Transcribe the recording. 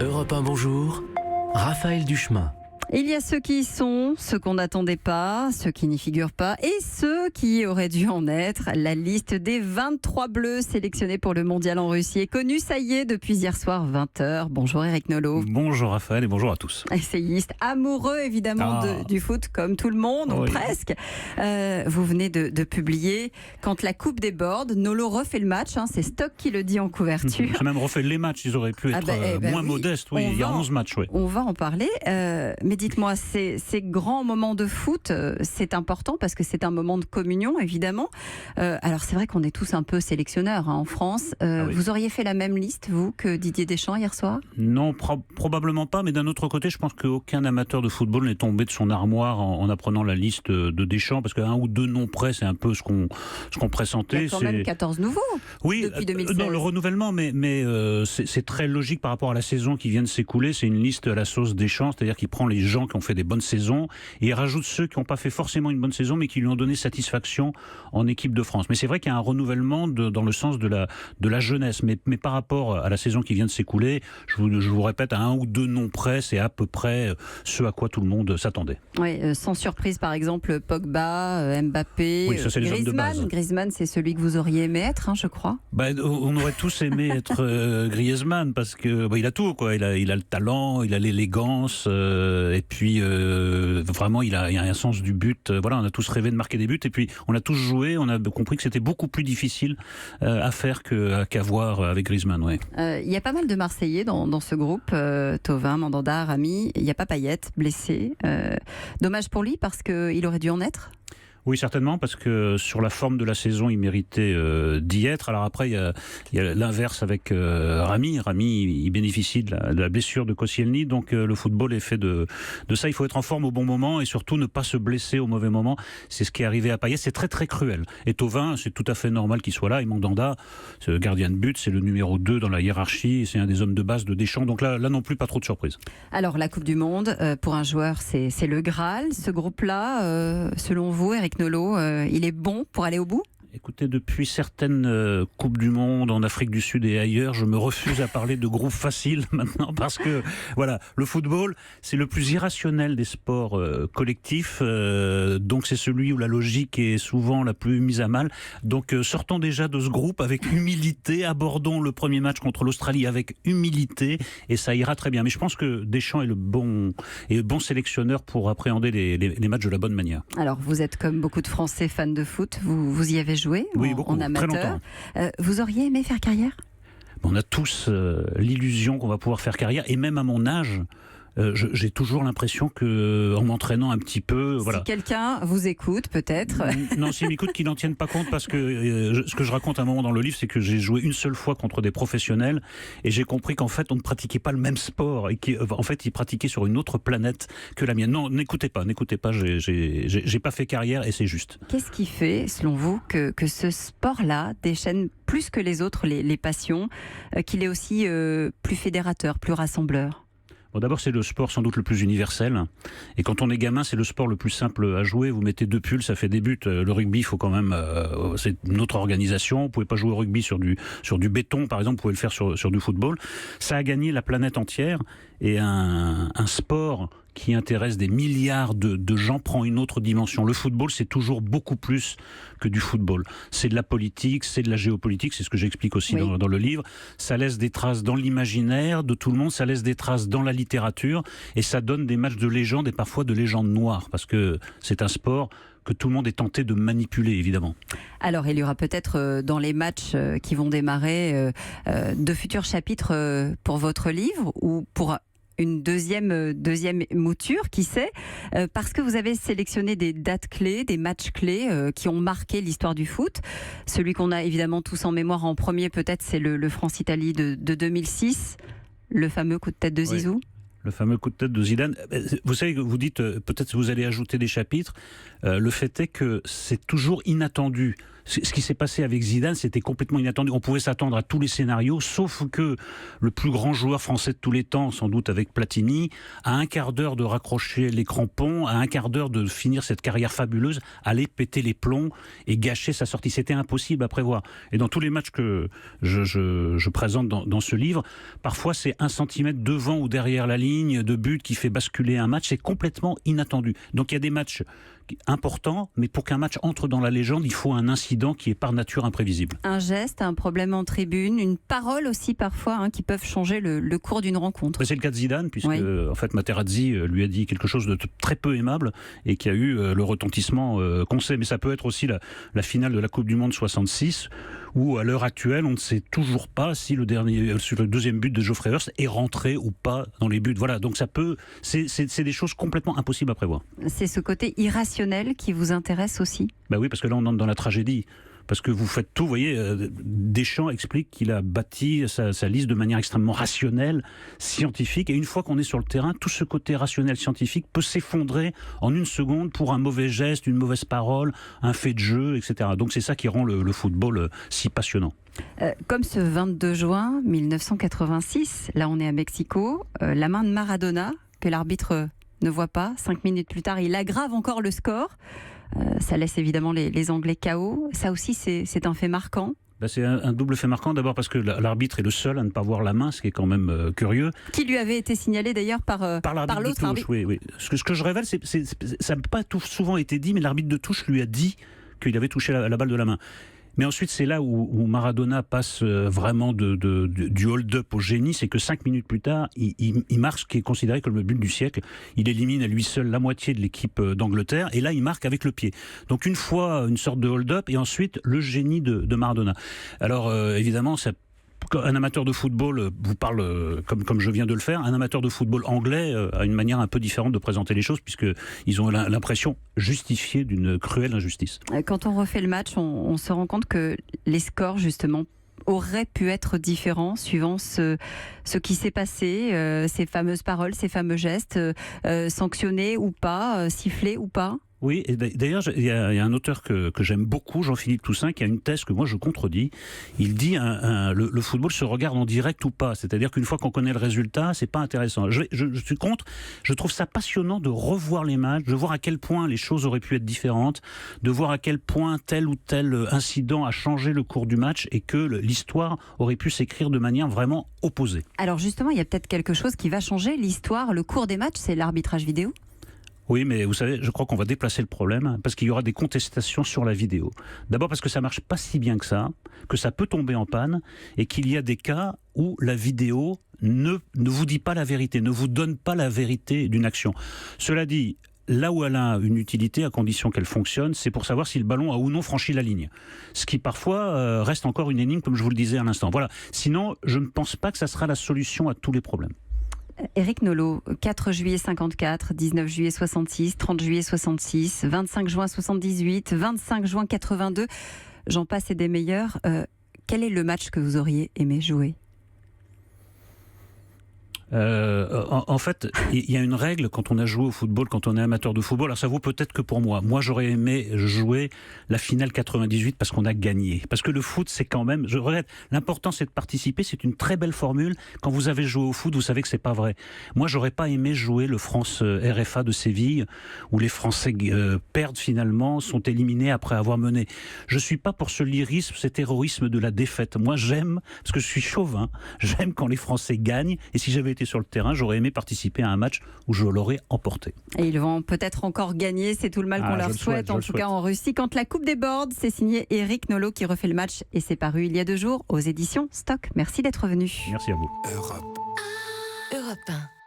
Europe 1, bonjour. Raphaël Duchemin. Il y a ceux qui y sont, ceux qu'on n'attendait pas, ceux qui n'y figurent pas et ceux qui auraient dû en être. La liste des 23 bleus sélectionnés pour le mondial en Russie est connue, ça y est, depuis hier soir 20h. Bonjour Eric Nolot. Bonjour Raphaël et bonjour à tous. Essayiste, amoureux évidemment du foot comme tout le monde, ou presque. Vous venez de publier « Quand la coupe déborde », Nolot refait le match, c'est Stock qui le dit en couverture. J'ai même refait les matchs, ils auraient pu être moins modestes. Il y a 11 matchs. On va en parler, mais dites-moi, ces grands moments de foot, c'est important parce que c'est un moment de communion, évidemment. Alors c'est vrai qu'on est tous un peu sélectionneurs en France. Vous auriez fait la même liste, vous, que Didier Deschamps hier soir ? Non, probablement pas, mais d'un autre côté, je pense qu'aucun amateur de football n'est tombé de son armoire en apprenant la liste de Deschamps, parce qu'un ou deux noms près, c'est un peu ce qu'on pressentait. Il y a quand même 14 nouveaux depuis 2016. Non, le renouvellement, mais c'est très logique par rapport à la saison qui vient de s'écouler. C'est une liste à la sauce Deschamps, c'est-à-dire qu'il prend les gens qui ont fait des bonnes saisons et il rajoute ceux qui n'ont pas fait forcément une bonne saison mais qui lui ont donné satisfaction en équipe de France. Mais c'est vrai qu'il y a un renouvellement dans le sens de la jeunesse, mais par rapport à la saison qui vient de s'écouler, je vous répète, à un ou deux noms près, c'est à peu près ce à quoi tout le monde s'attendait. Oui, sans surprise, par exemple, Pogba, Mbappé, oui, ça, c'est les hommes de base. Griezmann, c'est celui que vous auriez aimé être, je crois. On aurait tous aimé être Griezmann parce que il a tout, quoi. Il a le talent, il a l'élégance, et puis vraiment il a un sens du but. On a tous rêvé de marquer des buts et puis on a tous joué, on a compris que c'était beaucoup plus difficile à faire qu'à voir avec Griezmann. Il y a pas mal de Marseillais dans ce groupe, Thauvin, Mandanda, Rami. Il n'y a pas Payet, blessé. Dommage pour lui parce qu'il aurait dû en être. Oui, certainement, parce que sur la forme de la saison, il méritait d'y être. Alors après, il y a l'inverse avec Rami. Rami, il bénéficie de la blessure de Koscielny, donc le football est fait de ça. Il faut être en forme au bon moment et surtout ne pas se blesser au mauvais moment. C'est ce qui est arrivé à Payet. C'est très très cruel. Et Thauvin, c'est tout à fait normal qu'il soit là. Et Mandanda, c'est le gardien de but, c'est le numéro 2 dans la hiérarchie. C'est un des hommes de base de Deschamps. Donc là non plus, pas trop de surprises. Alors, la Coupe du Monde, pour un joueur, c'est le Graal. Ce groupe-là, selon vous, Eric Nolot, il est bon pour aller au bout ? Écoutez, depuis certaines Coupes du Monde en Afrique du Sud et ailleurs, je me refuse à parler de groupes faciles maintenant parce que le football, c'est le plus irrationnel des sports collectifs, donc c'est celui où la logique est souvent la plus mise à mal. Donc sortons déjà de ce groupe avec humilité, abordons le premier match contre l'Australie avec humilité et ça ira très bien. Mais je pense que Deschamps est le bon sélectionneur pour appréhender les matchs de la bonne manière. Alors vous êtes comme beaucoup de Français fans de foot, vous y avez joué en amateur. Vous auriez aimé faire carrière ? On a tous l'illusion qu'on va pouvoir faire carrière et même à mon âge, j'ai toujours l'impression qu'en m'entraînant un petit peu... Si quelqu'un vous écoute, peut-être... Non, s'il m'écoute, qu'il n'en tienne pas compte, parce que ce que je raconte à un moment dans le livre, c'est que j'ai joué une seule fois contre des professionnels, et j'ai compris qu'en fait, on ne pratiquait pas le même sport, et qu'en fait, ils pratiquaient sur une autre planète que la mienne. Non, n'écoutez pas, j'ai pas fait carrière, et c'est juste. Qu'est-ce qui fait, selon vous, que ce sport-là déchaîne plus que les autres, les passions, qu'il est aussi plus fédérateur, plus rassembleur ? Bon, d'abord, c'est le sport sans doute le plus universel. Et quand on est gamin, c'est le sport le plus simple à jouer. Vous mettez 2 pulls, ça fait des buts. Le rugby, il faut quand même... c'est une autre organisation. Vous pouvez pas jouer au rugby sur du béton, par exemple. Vous pouvez le faire sur du football. Ça a gagné la planète entière. Et un sport qui intéresse des milliards de gens prend une autre dimension. Le football, c'est toujours beaucoup plus que du football. C'est de la politique, c'est de la géopolitique, c'est ce que j'explique aussi dans le livre. Ça laisse des traces dans l'imaginaire de tout le monde, ça laisse des traces dans la littérature, et ça donne des matchs de légende et parfois de légendes noires, parce que c'est un sport que tout le monde est tenté de manipuler, évidemment. Alors, il y aura peut-être dans les matchs qui vont démarrer de futurs chapitres pour votre livre, ou pour une deuxième mouture, qui sait, parce que vous avez sélectionné des dates clés, des matchs clés qui ont marqué l'histoire du foot. Celui qu'on a évidemment tous en mémoire en premier, peut-être, c'est le France-Italie de 2006, le fameux coup de tête de Zizou. Oui. Le fameux coup de tête de Zidane. Vous savez, vous dites peut-être que vous allez ajouter des chapitres. Le fait est que c'est toujours inattendu. Ce qui s'est passé avec Zidane, c'était complètement inattendu. On pouvait s'attendre à tous les scénarios, sauf que le plus grand joueur français de tous les temps, sans doute avec Platini, à un quart d'heure de raccrocher les crampons, à un quart d'heure de finir cette carrière fabuleuse, allait péter les plombs et gâcher sa sortie. C'était impossible à prévoir. Et dans tous les matchs que je présente dans ce livre, parfois c'est 1 centimètre devant ou derrière la ligne de but qui fait basculer un match. C'est complètement inattendu. Donc il y a des matchs importants, mais pour qu'un match entre dans la légende, il faut un incident qui est par nature imprévisible. Un geste, un problème en tribune, une parole aussi parfois, qui peuvent changer le cours d'une rencontre. C'est le cas de Zidane, puisque oui. En fait Materazzi lui a dit quelque chose de très peu aimable et qui a eu le retentissement qu'on sait. Mais ça peut être aussi la finale de la Coupe du Monde 66, où à l'heure actuelle, on ne sait toujours pas si le deuxième but de Geoffrey Hurst est rentré ou pas dans les buts. Voilà, donc c'est des choses complètement impossibles à prévoir. C'est ce côté irrationnel qui vous intéresse aussi ? Bah oui, parce que là on entre dans la tragédie. Parce que vous faites tout, vous voyez, Deschamps explique qu'il a bâti sa liste de manière extrêmement rationnelle, scientifique, et une fois qu'on est sur le terrain, tout ce côté rationnel, scientifique peut s'effondrer en 1 seconde pour un mauvais geste, une mauvaise parole, un fait de jeu, etc. Donc c'est ça qui rend le football si passionnant. Comme ce 22 juin 1986, là on est à Mexico, la main de Maradona, que l'arbitre ne voit pas, 5 minutes plus tard, il aggrave encore le score. Ça laisse évidemment les Anglais KO. Ça aussi, c'est un fait marquant. C'est un double fait marquant, d'abord parce que l'arbitre est le seul à ne pas voir la main, ce qui est quand même curieux. Qui lui avait été signalé d'ailleurs par l'autre arbitre. Oui. Ce que je révèle, ça n'a pas souvent été dit, mais l'arbitre de touche lui a dit qu'il avait touché la balle de la main. Mais ensuite, c'est là où Maradona passe vraiment du hold-up au génie, c'est que 5 minutes plus tard, il marque ce qui est considéré comme le but du siècle. Il élimine à lui seul la moitié de l'équipe d'Angleterre, et là, il marque avec le pied. Donc une fois, une sorte de hold-up, et ensuite, le génie de Maradona. Alors, évidemment, un amateur de football vous parle comme je viens de le faire. Un amateur de football anglais a une manière un peu différente de présenter les choses, puisqu'ils ont l'impression justifiée d'une cruelle injustice. Quand on refait le match, on se rend compte que les scores, justement, auraient pu être différents suivant ce qui s'est passé, ces fameuses paroles, ces fameux gestes, sanctionnés ou pas, sifflés ou pas. Oui, et d'ailleurs, il y a un auteur que j'aime beaucoup, Jean-Philippe Toussaint, qui a une thèse que moi je contredis. Il dit le football se regarde en direct ou pas. C'est-à-dire qu'une fois qu'on connaît le résultat, c'est pas intéressant. Je suis contre. Je trouve ça passionnant de revoir les matchs, de voir à quel point les choses auraient pu être différentes, de voir à quel point tel ou tel incident a changé le cours du match et que l'histoire aurait pu s'écrire de manière vraiment opposée. Alors justement, il y a peut-être quelque chose qui va changer l'histoire, le cours des matchs, c'est l'arbitrage vidéo ? Oui, mais vous savez, je crois qu'on va déplacer le problème parce qu'il y aura des contestations sur la vidéo. D'abord parce que ça marche pas si bien que ça peut tomber en panne et qu'il y a des cas où la vidéo ne vous dit pas la vérité, ne vous donne pas la vérité d'une action. Cela dit, là où elle a une utilité, à condition qu'elle fonctionne, c'est pour savoir si le ballon a ou non franchi la ligne. Ce qui parfois reste encore une énigme, comme je vous le disais à l'instant. Voilà. Sinon, je ne pense pas que ça sera la solution à tous les problèmes. Éric Nolot, 4 juillet 54, 19 juillet 66, 30 juillet 66, 25 juin 78, 25 juin 82, j'en passe et des meilleurs. Quel est le match que vous auriez aimé jouer ? En fait, il y a une règle quand on a joué au football, quand on est amateur de football. Alors ça vaut peut-être que pour moi. Moi, j'aurais aimé jouer la finale 98 parce qu'on a gagné. Parce que le foot, c'est quand même, je regrette, l'important c'est de participer. C'est une très belle formule. Quand vous avez joué au foot, vous savez que c'est pas vrai. Moi, j'aurais pas aimé jouer le France RFA de Séville où les Français perdent finalement, sont éliminés après avoir mené. Je suis pas pour ce lyrisme, cet héroïsme de la défaite. Moi, j'aime, parce que je suis chauvin, j'aime quand les Français gagnent. Et si j'avais été sur le terrain, j'aurais aimé participer à un match où je l'aurais emporté. Et ils vont peut-être encore gagner, c'est tout le mal qu'on leur souhaite, en tout cas en Russie. Quand la Coupe déborde, c'est signé Éric Nolot qui refait le match et c'est paru il y a 2 jours aux éditions Stock. Merci d'être venu. Merci à vous. Europe 1.